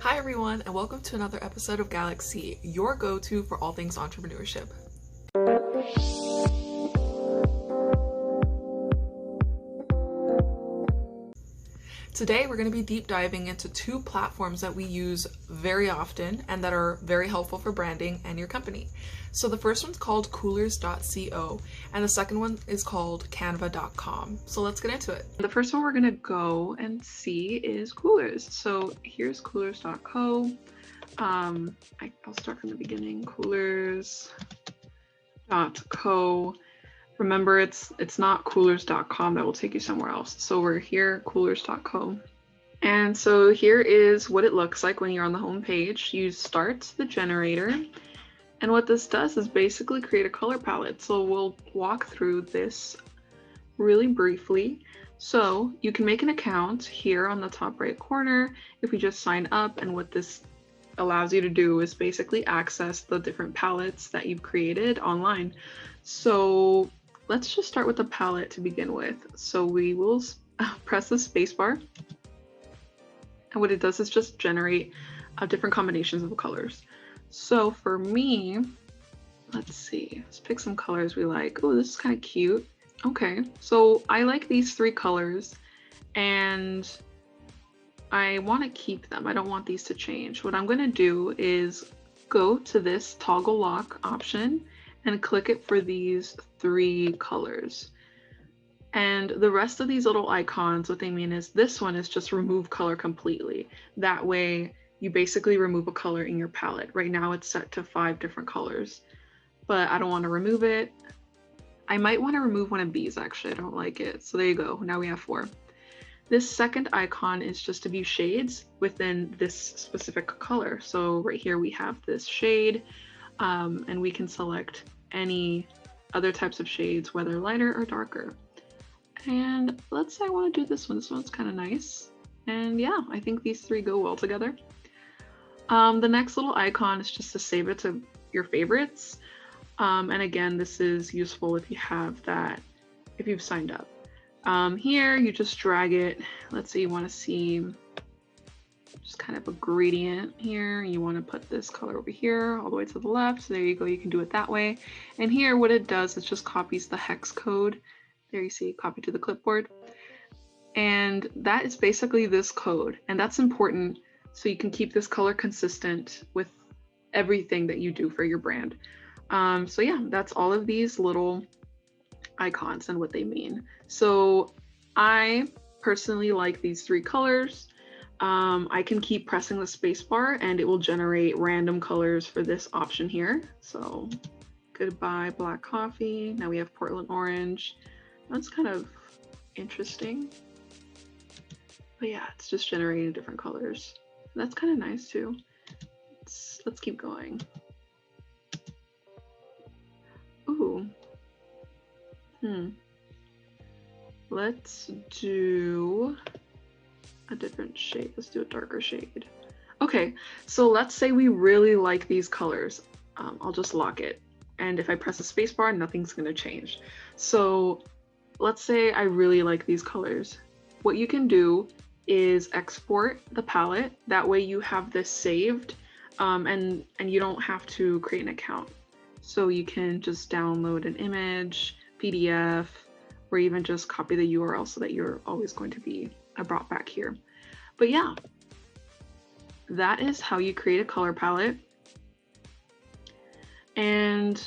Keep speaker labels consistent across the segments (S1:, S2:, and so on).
S1: Hi everyone, and welcome to another episode of Galaxy, your go-to for all things entrepreneurship. Today we're going to be deep diving into two platforms that we use very often and that are very helpful for branding and your company. So the first one's called coolers.co and the second one is called canva.com. So let's get into it. The first one we're going to go and see is Coolers. So here's coolers.co. I'll start from the beginning. Coolers.co. Remember, it's not coolers.com that will take you somewhere else. So we're here, coolers.co. And so here is what it looks like when you're on the home page. You start the generator. And what this does is basically create a color palette. So we'll walk through this really briefly. So you can make an account here on the top right corner if you just sign up, and what this allows you to do is basically access the different palettes that you've created online. So let's just start with the palette to begin with. So we will press the spacebar, and what it does is just generate different combinations of colors. So for me, let's see, let's pick some colors we like. Oh, this is kind of cute. Okay, so I like these three colors and I want to keep them. I don't want these to change. What I'm going to do is go to this toggle lock option and click it for these three colors. And the rest of these little icons, what they mean is this one is just remove color completely. That way you basically remove a color in your palette. Right now it's set to 5 different colors, but I don't want to remove it. I might want to remove one of these actually. I don't like it. So there you go. Now we have 4. This second icon is just to view shades within this specific color. So right here we have this shade, and we can select any other types of shades, whether lighter or darker. And let's say I want to do this one. This one's kind of nice. And yeah, I think these three go well together. The next little icon is just to save it to your favorites. And again, this is useful if you have that, if you've signed up. Here you just drag it. Let's say you want to see just kind of a gradient here. You want to put this color over here all the way to the left. So there you go. You can do it that way. And here what it does is just copies the hex code. There you see, copy to the clipboard. And that is basically this code. And that's important so you can keep this color consistent with everything that you do for your brand. So yeah, that's all of these little icons and what they mean. So I personally like these 3 colors. I can keep pressing the space bar and it will generate random colors for this option here. So goodbye black coffee. Now we have Portland orange. That's kind of interesting. But yeah, it's just generating different colors. That's kind of nice too. Let's keep going. Ooh. Let's do a different shade. Let's do a darker shade. Okay, so let's say we really like these colors. I'll just lock it. And if I press the space bar, nothing's gonna change. So let's say I really like these colors. What you can do is export the palette. That way you have this saved, and you don't have to create an account. So you can just download an image, PDF, or even just copy the URL so that you're always going to be brought back here. But yeah, that is how you create a color palette. And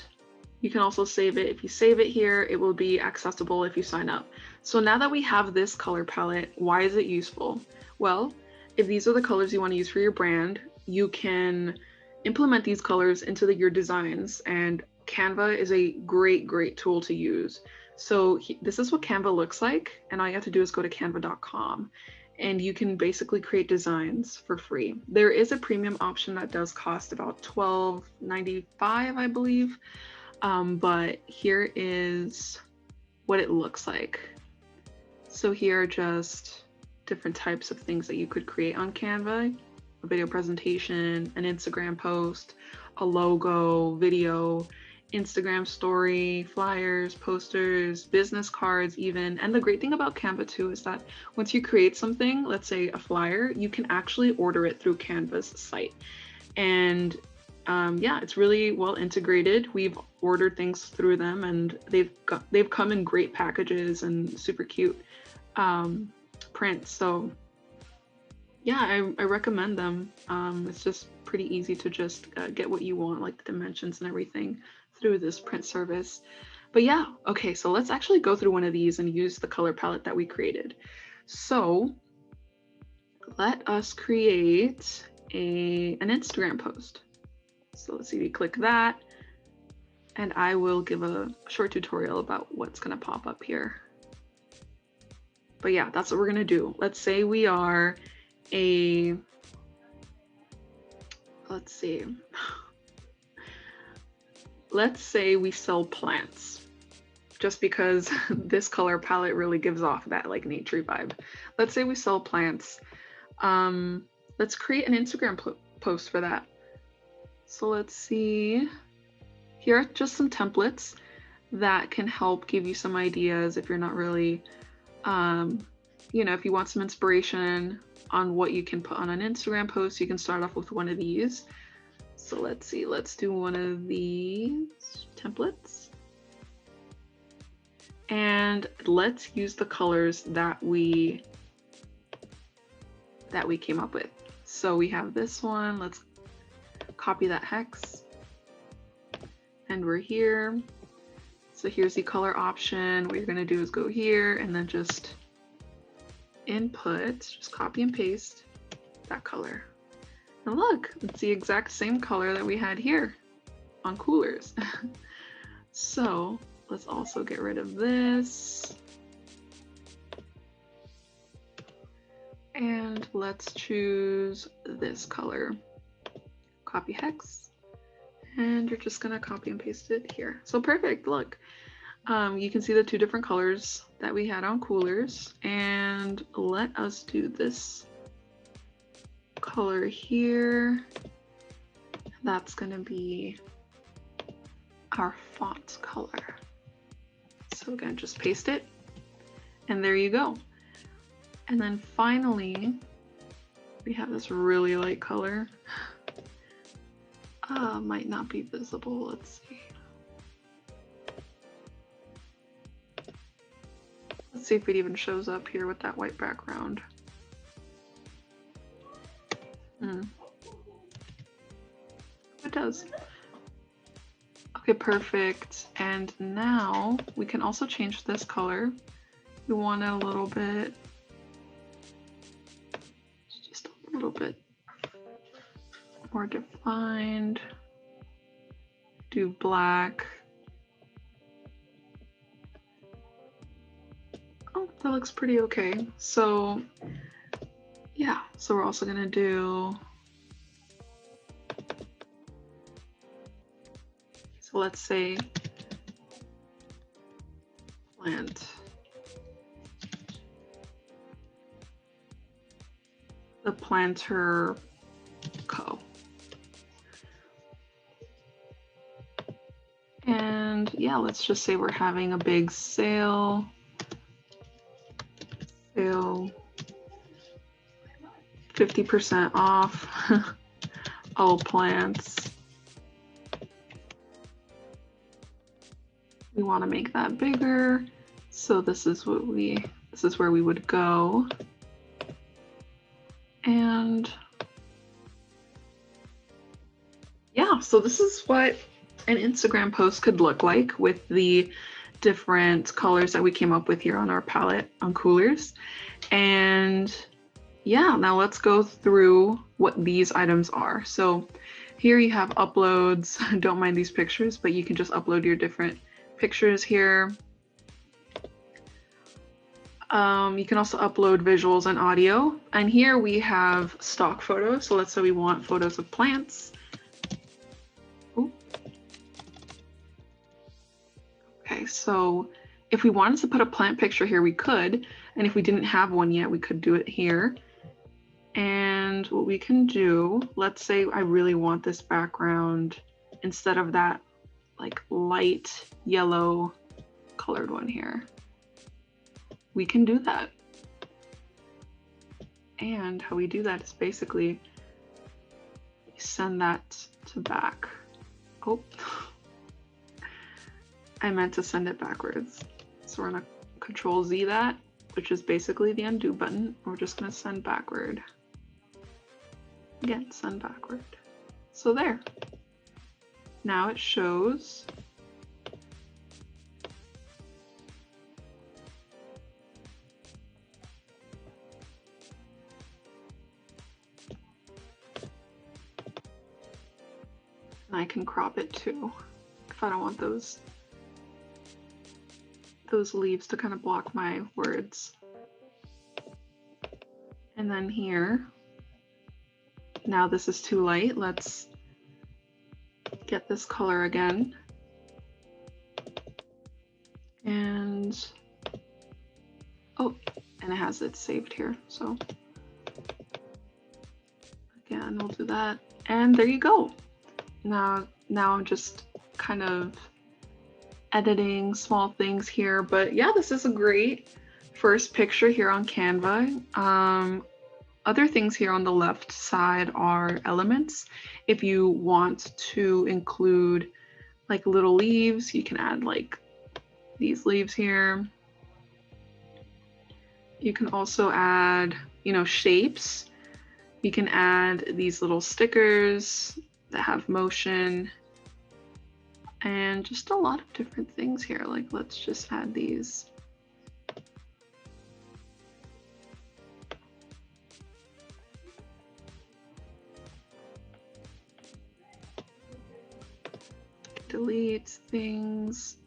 S1: you can also save it. If you save it here, it will be accessible if you sign up. So now that we have this color palette, why is it useful? Well, if these are the colors you want to use for your brand, you can implement these colors into your designs, and Canva is a great tool to use. So this is what Canva looks like, and all you have to do is go to canva.com and you can basically create designs for free. There is a premium option that does cost about $12.95, I believe. But here is what it looks like. So here are just different types of things that you could create on Canva: a video presentation, an Instagram post, a logo, video, Instagram story, flyers, posters, business cards even. And the great thing about Canva too is that once you create something, let's say a flyer, you can actually order it through Canva's site. And yeah, it's really well integrated. We've ordered things through them, and they've come in great packages and super cute prints. So yeah, I recommend them. It's just pretty easy to just get what you want, like the dimensions and everything, through this print service. But yeah, okay, so let's actually go through one of these and use the color palette that we created. So let us create an Instagram post. So let's see, we click that, and I will give a short tutorial about what's gonna pop up here. But yeah, that's what we're gonna do. Let's say we are let's see. Let's say we sell plants, just because this color palette really gives off that like naturey vibe. Let's say we sell plants. Let's create an Instagram post for that. So let's see. Here are just some templates that can help give you some ideas if you're not really, you know, if you want some inspiration on what you can put on an Instagram post, you can start off with one of these. So let's see, let's do one of these templates. And let's use the colors that we came up with. So we have this one, let's copy that hex. And we're here. So here's the color option. What you're gonna do is go here and then just input, just copy and paste that color. And look, it's the exact same color that we had here on Coolers. So let's also get rid of this. And let's choose this color. Copy hex. And you're just gonna copy and paste it here. So perfect, look. You can see the two different colors that we had on Coolers. And let us do this color here. That's gonna be our font color. So again, just paste it, and there you go. And then finally, we have this really light color. Might not be visible, let's see. Let's see if it even shows up here with that white background. It does. Okay, perfect. And now we can also change this color. We want it a little bit, just a little bit more defined. Do black. Oh, that looks pretty okay. So yeah, so we're also gonna do, so let's say plant. The Planter Co. And yeah, let's just say we're having a big sale. 50% off all plants. We want to make that bigger. So this is where we would go. And yeah, so this is what an Instagram post could look like with the different colors that we came up with here on our palette on Coolers. And yeah, now let's go through what these items are. So here you have uploads. Don't mind these pictures, but you can just upload your different pictures here. You can also upload visuals and audio. And here we have stock photos. So let's say we want photos of plants. Ooh. Okay, so if we wanted to put a plant picture here, we could. And if we didn't have one yet, we could do it here. And what we can do, let's say I really want this background instead of that like light yellow colored one here. We can do that. And how we do that is basically send that to back. Oh, I meant to send it backwards. So we're gonna Control Z that, which is basically the undo button. We're just gonna send backward. Again, send backward. So there. Now it shows and I can crop it too if I don't want those leaves to kind of block my words. And then here, now this is too light. Let's get this color again. And oh, and it has it saved here. So again, we'll do that. And there you go. Now I'm just kind of editing small things here, but yeah, this is a great first picture here on Canva. Other things here on the left side are elements. If you want to include like little leaves, you can add like these leaves here. You can also add, you know, shapes. You can add these little stickers that have motion and just a lot of different things here. Like, let's just add these. Delete things.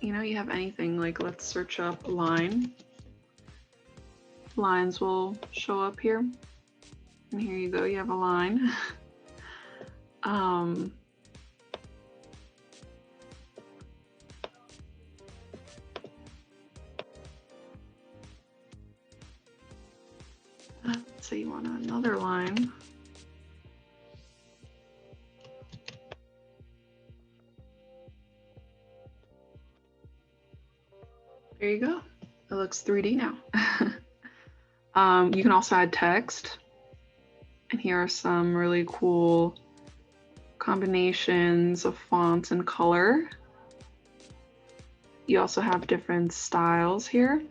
S1: You know, you have anything, like let's search up line. Lines will show up here. And here you go, you have a line. Let's say you want another line. There you go. It looks 3D now. You can also add text. And here are some really cool combinations of fonts and color. You also have different styles here.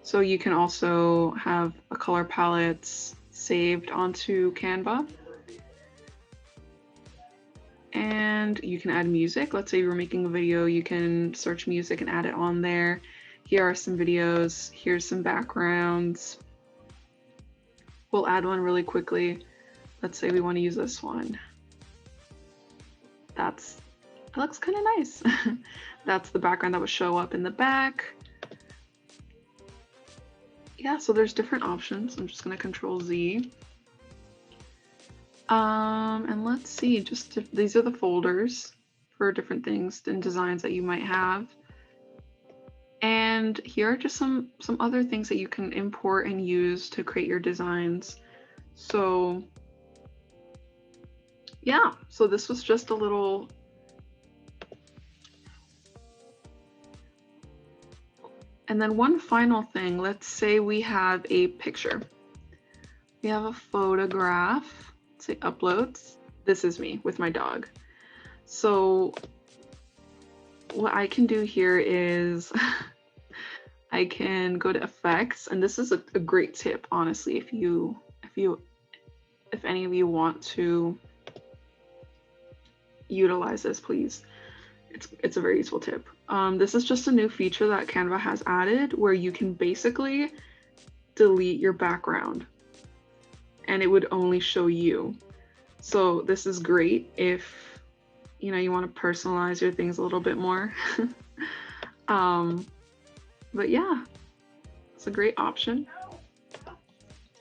S1: So you can also have a color palette saved onto Canva. And you can add music. Let's say you were making a video, you can search music and add it on there. Here are some videos. Here's some backgrounds. We'll add one really quickly. Let's say we want to use this one. It looks kind of nice. That's the background that would show up in the back. Yeah, so there's different options. I'm just going to Control Z. And let's see, these are the folders for different things and designs that you might have. And here are just some other things that you can import and use to create your designs. So yeah, so this was just a little and then one final thing, let's say we have a picture. We have a photograph. Let's say uploads. This is me with my dog. So what I can do here is I can go to effects, and this is a great tip, honestly, if any of you want to utilize this, please. It's a very useful tip. This is just a new feature that Canva has added where you can basically delete your background and it would only show you. So this is great if you want to personalize your things a little bit more. But yeah, it's a great option.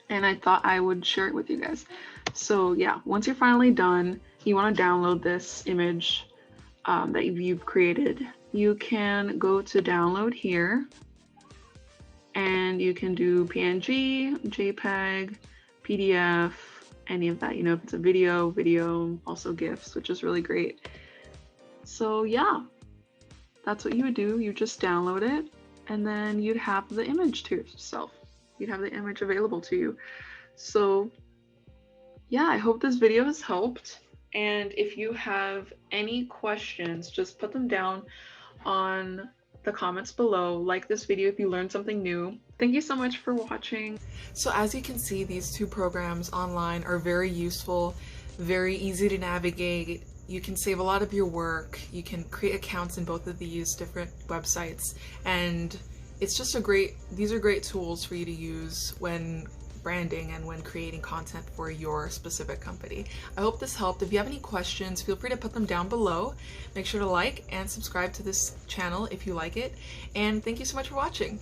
S1: And I thought I would share it with you guys. So yeah, once you're finally done, you want to download this image that you've created. You can go to download here and you can do PNG, JPEG, PDF, any of that. If it's a video, also GIFs, which is really great. So yeah, that's what you would do. You just download it, and then you'd have the image to yourself. You'd have the image available to you. So yeah, I hope this video has helped. And if you have any questions, just put them down on the comments below. Like this video if you learned something new. Thank you so much for watching.
S2: So as you can see, these two programs online are very useful, very easy to navigate. You can save a lot of your work. You can create accounts in both of these different websites, and it's just these are great tools for you to use when branding and when creating content for your specific company. I hope this helped. If you have any questions, feel free to put them down below. Make sure to like and subscribe to this channel if you like it, and thank you so much for watching.